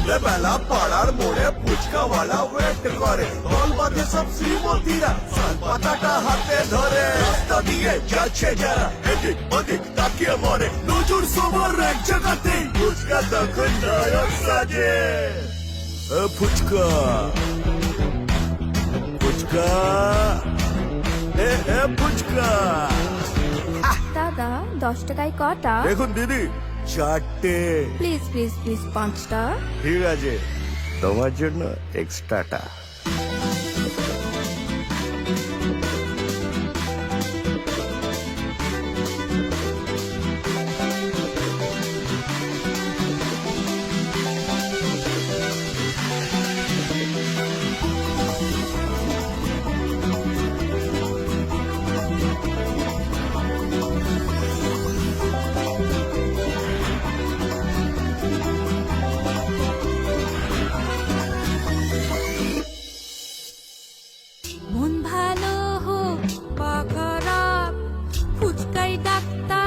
সন্ধে বেলা পাড়ার মোড়ে ফুচকাওয়ালা ওয়েট করে, দল বাঁধে সব শ্রীমতীরা শাল পাতাটা হাতে ধরে। রাস্তা দিয়ে যাচ্ছে যারা এদিক ওদিক তাকিয়ে মরে, নজর সবার এক জায়গাতেই, ফুচকা তখন নায়ক সাজে। ফুচকা ফুচকা এ ফুচকা। দাদা 10 টাকায় কটা? দেখুন দিদি, 4টে। প্লিজ প্লিজ প্লিজ 5টা। ঠিক আছে, তোমার জন্য এক্সট্রাটা। মন ভালো হোক বা খারাপ, ফুচকাই ডাক্তার।